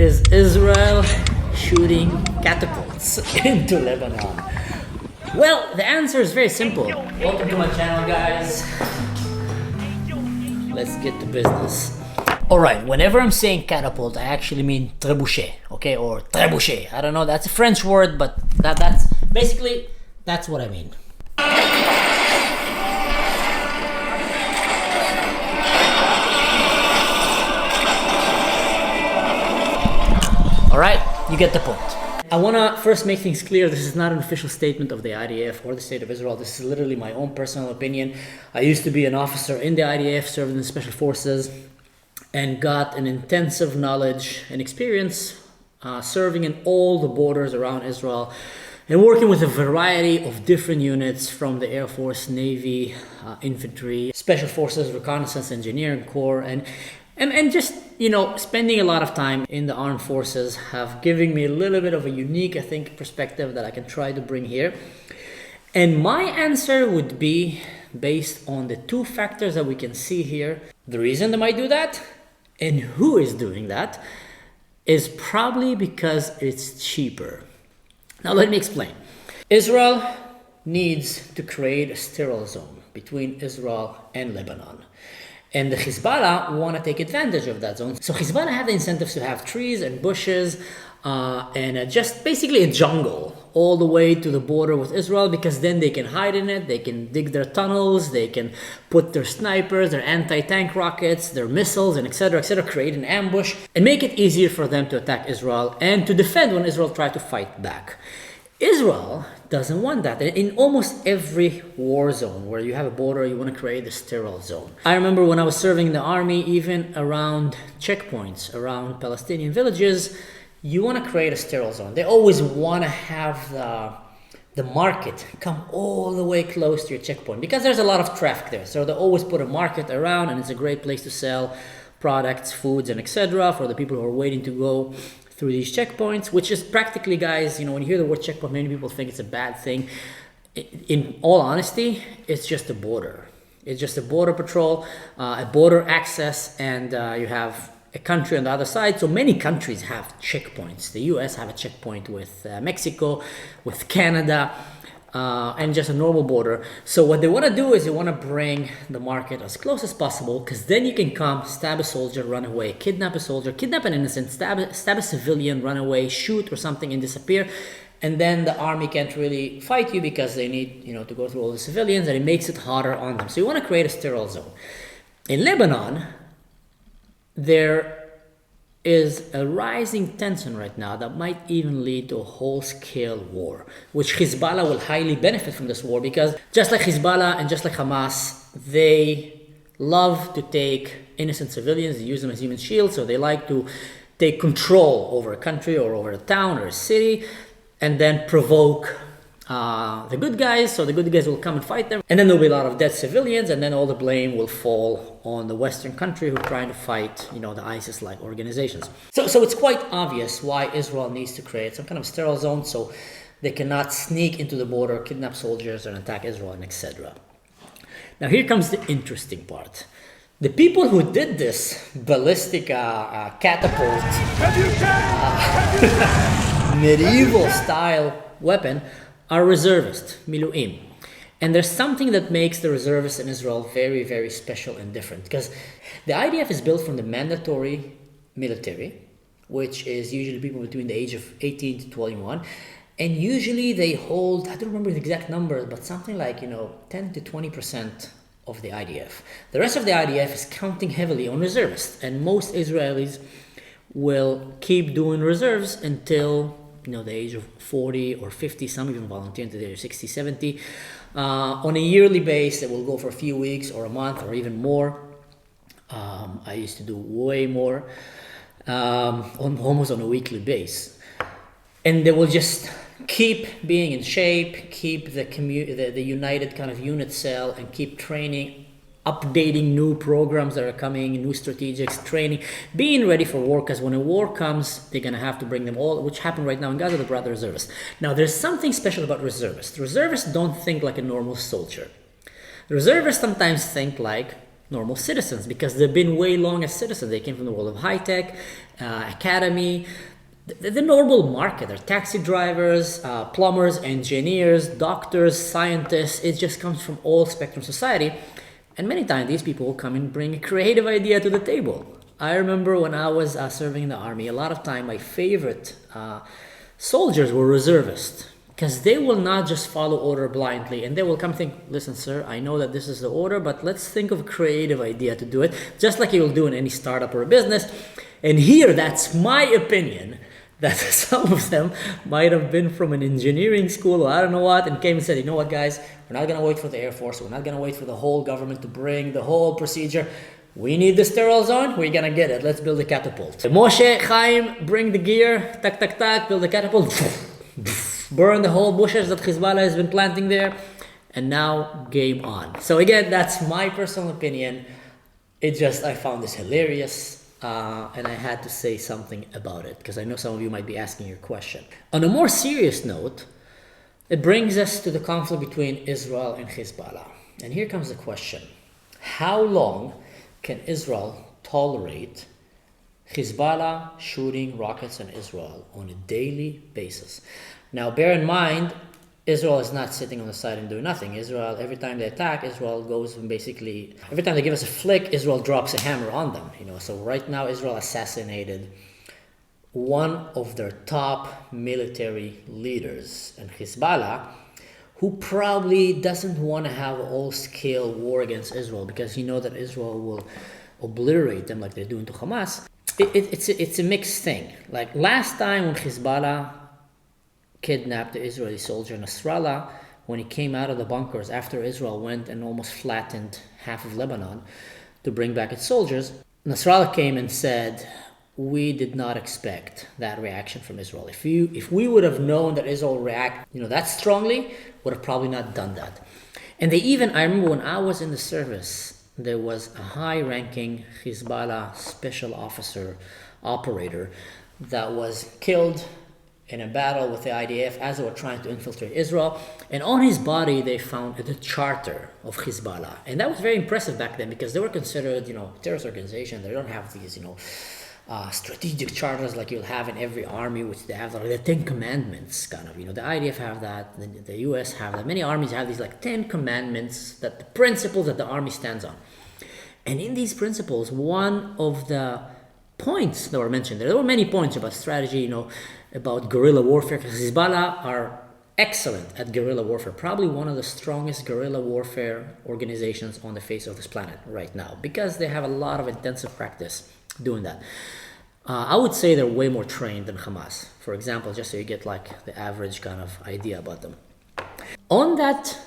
Is Israel shooting catapults into Lebanon? Well, the answer is very simple. Welcome to my channel, guys. Let's get to business. Alright, whenever I'm saying catapult, I actually mean trebuchet, okay? Or trebuchet. I don't know, that's a French word, but that's basically, that's what I mean. Alright, you get the point. I want to first make things clear, this is not an official statement of the IDF or the State of Israel. This is literally my own personal opinion. I used to be an officer in the IDF, served in the Special Forces, and got an intensive knowledge and experience serving in all the borders around Israel and working with a variety of different units from the Air Force, Navy, Infantry, Special Forces, Reconnaissance Engineering Corps, and just, you know, spending a lot of time in the armed forces have given me a little bit of a unique, I think, perspective that I can try to bring here. And my answer would be based on the two factors that we can see here. The reason they might do that and who is doing that is probably because it's cheaper. Now let me explain. Israel needs to create a sterile zone between Israel and Lebanon. And the Hezbollah want to take advantage of that zone. So Hezbollah have the incentives to have trees and bushes and just basically a jungle all the way to the border with Israel, because then they can hide in it, they can dig their tunnels, they can put their snipers, their anti-tank rockets, their missiles, and etc., create an ambush and make it easier for them to attack Israel and to defend when Israel tries to fight back. Israel doesn't want that. In almost every war zone where you have a border, you want to create a sterile zone. I remember when I was serving in the army, even around checkpoints, around Palestinian villages, you want to create a sterile zone. They always want to have the market come all the way close to your checkpoint because there's a lot of traffic there. So they always put a market around, and it's a great place to sell products, foods, and etc. for the people who are waiting to go through these checkpoints, which is practically, guys, you know, when you hear the word checkpoint, many people think it's a bad thing. In all honesty, it's just a border. It's just a border patrol, a border access, and you have a country on the other side. So many countries have checkpoints. The US have a checkpoint with Mexico, with Canada, and just a normal border. So what they want to do is they want to bring the market as close as possible, because then you can come, stab a soldier, run away, kidnap a soldier, kidnap an innocent, stab a civilian, run away, shoot or something and disappear. And then the army can't really fight you because they need, you know, to go through all the civilians, and it makes it harder on them. So you want to create a sterile zone. In Lebanon, there is a rising tension right now that might even lead to a whole-scale war, which Hezbollah will highly benefit from this war, because just like Hezbollah and just like Hamas, they love to take innocent civilians and use them as human shields. So they like to take control over a country or over a town or a city and then provoke the good guys. So the good guys will come and fight them, and then there'll be a lot of dead civilians, and then all the blame will fall on the Western country who are trying to fight, you know, the ISIS-like organizations. So it's quite obvious why Israel needs to create some kind of sterile zone so they cannot sneak into the border, kidnap soldiers, and attack Israel, and etc. Now here comes the interesting part. The people who did this ballistic catapult, medieval style weapon, are reservists, miluim. And there's something that makes the reservists in Israel very, very special and different, because the IDF is built from the mandatory military, which is usually people between the age of 18 to 21. And usually they hold, I don't remember the exact number, but something like, 10 to 20% of the IDF. The rest of the IDF is counting heavily on reservists, and most Israelis will keep doing reserves until the age of 40 or 50, some even volunteer until the age of 60, 70. On a yearly basis, it will go for a few weeks or a month or even more. I used to do way more, almost on a weekly basis. And they will just keep being in shape, keep the united kind of unit cell, and keep training, updating new programs that are coming, new strategics, training, being ready for war, because when a war comes, they're going to have to bring them all, which happened right now in Gaza. They brought the reservists. Now, there's something special about reservists. Reservists don't think like a normal soldier. The reservists sometimes think like normal citizens because they've been way long as citizens. They came from the world of high tech, academy, the normal market. They're taxi drivers, plumbers, engineers, doctors, scientists. It just comes from all spectrum society. And many times these people will come and bring a creative idea to the table. I remember when I was serving in the army, a lot of time my favorite soldiers were reservists. Because they will not just follow order blindly, and they will come think, listen, sir, I know that this is the order, but let's think of a creative idea to do it, just like you will do in any startup or a business. And here, that's my opinion, that some of them might have been from an engineering school or I don't know what, and came and said, you know what, guys, we're not going to wait for the Air Force, we're not going to wait for the whole government to bring the whole procedure. We need the sterile zone, we're going to get it, let's build a catapult. Moshe, Chaim, bring the gear, tak, tak, tak, build the catapult. Burn the whole bushes that Hizbollah has been planting there, and now game on. So again, that's my personal opinion. I found this hilarious, and I had to say something about it, because I know some of you might be asking your question. On a more serious note, it brings us to the conflict between Israel and Hizbollah. And here comes the question. How long can Israel tolerate Hizbollah shooting rockets on Israel on a daily basis? Now, bear in mind, Israel is not sitting on the side and doing nothing. Israel, every time they attack, Israel goes and basically, every time they give us a flick, Israel drops a hammer on them. So right now, Israel assassinated one of their top military leaders, and Hizbollah, who probably doesn't want to have an all-scale war against Israel because he knows that Israel will obliterate them like they're doing to Hamas. It's a mixed thing. Like last time when Hizbollah kidnapped the Israeli soldier Nasrallah, when he came out of the bunkers after Israel went and almost flattened half of Lebanon to bring back its soldiers, Nasrallah came and said, we did not expect that reaction from Israel. If we would have known that Israel react, that strongly, would have probably not done that. And I remember when I was in the service, there was a high-ranking Hizbollah special officer operator that was killed in a battle with the IDF as they were trying to infiltrate Israel. And on his body, they found the charter of Hizbollah. And that was very impressive back then because they were considered, terrorist organization. They don't have these, strategic charters like you'll have in every army, which they have like the 10 commandments kind of. The IDF have that, the US have that. Many armies have these like 10 commandments, that the principles that the army stands on. And in these principles, one of the points that were mentioned, there were many points about strategy, about guerrilla warfare. Hizbollah are excellent at guerrilla warfare, probably one of the strongest guerrilla warfare organizations on the face of this planet right now, because they have a lot of intensive practice doing that. I would say they're way more trained than Hamas, for example, just so you get like the average kind of idea about them. On that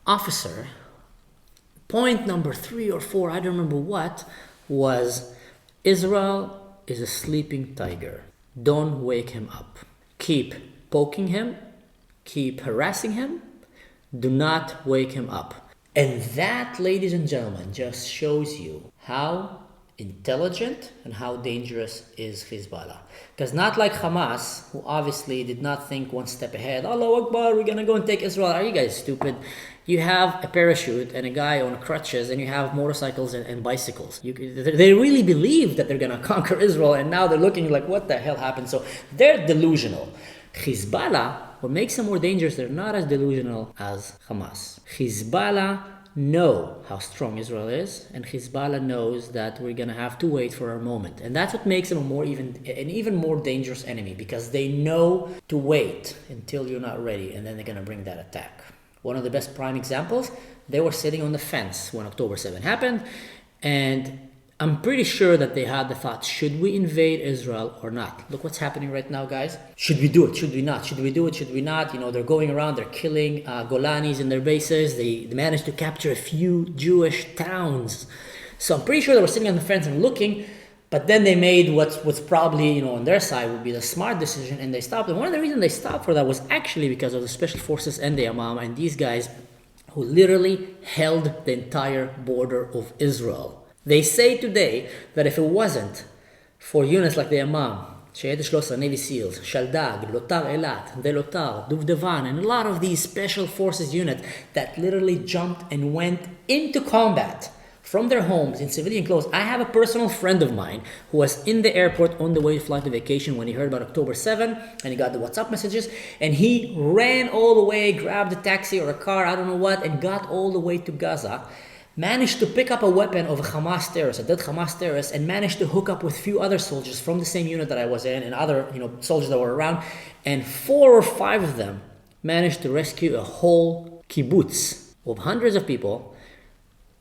officer, point number 3 or 4, I don't remember what, was Israel is a sleeping tiger. Don't wake him up. Keep poking him. Keep harassing him. Do not wake him up. And that, ladies and gentlemen, just shows you how intelligent and how dangerous is Hizbollah. Because not like Hamas, who obviously did not think one step ahead. Allahu Akbar, we're going to go and take Israel. Are you guys stupid? You have a parachute and a guy on crutches, and you have motorcycles and bicycles. They really believe that they're going to conquer Israel, and now they're looking like, what the hell happened? So they're delusional. Hizbollah, what makes them more dangerous, they're not as delusional as Hamas. Hizbollah know how strong Israel is, and Hizbollah knows that we're going to have to wait for our moment. And that's what makes them an even more dangerous enemy, because they know to wait until you're not ready, and then they're going to bring that attack. One of the best prime examples, they were sitting on the fence when October 7 happened, and I'm pretty sure that they had the thought, should we invade Israel or not? Look what's happening right now, guys. Should we do it? Should we not? Should we do it? Should we not? They're going around, they're killing Golanis in their bases. They managed to capture a few Jewish towns. So I'm pretty sure they were sitting on the fence and looking, but then they made what's probably, on their side would be the smart decision, and they stopped. And one of the reasons they stopped for that was actually because of the special forces and the Imam and these guys who literally held the entire border of Israel. They say today that if it wasn't for units like the Imam, Shayed 13, Navy SEALs, Shaldag, Lotar Elat, Velotar, Duvdevan, and a lot of these special forces units that literally jumped and went into combat from their homes in civilian clothes. I have a personal friend of mine who was in the airport on the way to fly to vacation when he heard about October 7 and he got the WhatsApp messages, and he ran all the way, grabbed a taxi or a car, I don't know what, and got all the way to Gaza, managed to pick up a weapon of a Hamas terrorist, a dead Hamas terrorist, and managed to hook up with a few other soldiers from the same unit that I was in and other soldiers that were around, and 4 or 5 of them managed to rescue a whole kibbutz of hundreds of people,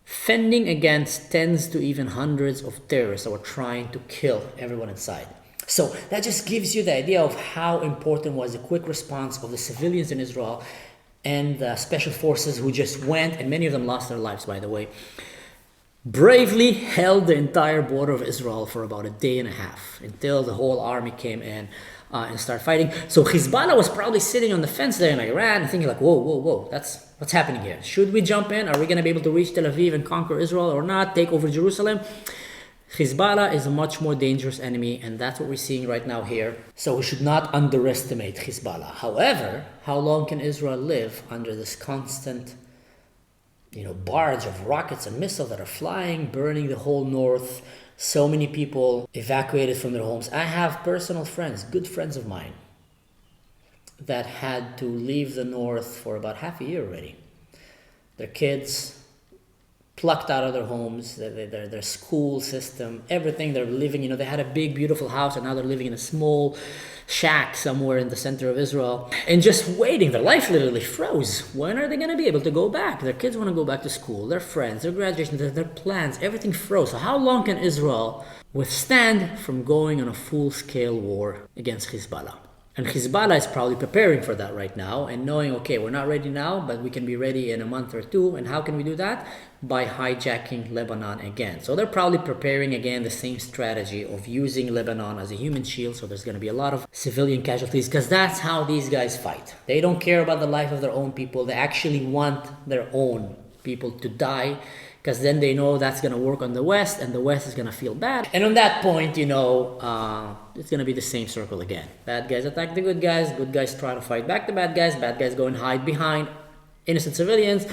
fending against tens to even hundreds of terrorists that were trying to kill everyone inside. So that just gives you the idea of how important was the quick response of the civilians in Israel and the special forces who just went, and many of them lost their lives, by the way, bravely held the entire border of Israel for about a day and a half until the whole army came in and started fighting. So Hezbollah was probably sitting on the fence there in Iran and thinking like, whoa, what's happening here? Should we jump in? Are we going to be able to reach Tel Aviv and conquer Israel or not, take over Jerusalem? Hezbollah is a much more dangerous enemy, and that's what we're seeing right now here. So we should not underestimate Hezbollah. However, how long can Israel live under this constant, barrage of rockets and missiles that are flying, burning the whole north? So many people evacuated from their homes. I have personal friends, good friends of mine, that had to leave the north for about half a year already. Their kids plucked out of their homes, their school system, everything. They're living, they had a big, beautiful house, and now they're living in a small shack somewhere in the center of Israel and just waiting. Their life literally froze. When are they going to be able to go back? Their kids want to go back to school, their friends, their graduation, their plans, everything froze. So how long can Israel withstand from going on a full-scale war against Hezbollah? And Hezbollah is probably preparing for that right now and knowing, okay, we're not ready now, but we can be ready in a month or two. And how can we do that? By hijacking Lebanon again. So they're probably preparing again the same strategy of using Lebanon as a human shield. So there's going to be a lot of civilian casualties because that's how these guys fight. They don't care about the life of their own people. They actually want their own people to die, because then they know that's going to work on the West, and the West is going to feel bad. And on that point, it's going to be the same circle again. Bad guys attack the good guys try to fight back the bad guys go and hide behind innocent civilians,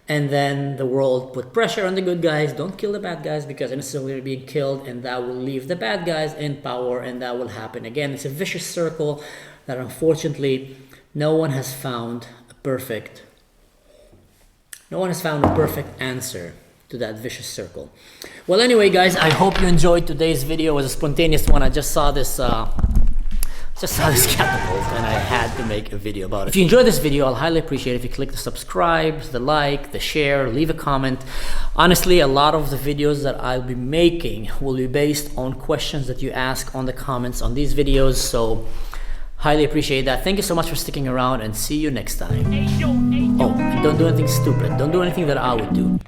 and then the world put pressure on the good guys, don't kill the bad guys because innocent civilians are being killed, and that will leave the bad guys in power, and that will happen again. It's a vicious circle that unfortunately no one has found a perfect answer to that vicious circle. Well, anyway, guys, I hope you enjoyed today's video. It was a spontaneous one. I just saw this catapult and I had to make a video about it. If you enjoyed this video, I'll highly appreciate it if you click the subscribe, the like, the share, leave a comment. Honestly, a lot of the videos that I'll be making will be based on questions that you ask on the comments on these videos, so highly appreciate that. Thank you so much for sticking around, and see you next time. Oh, and don't do anything stupid. Don't do anything that I would do.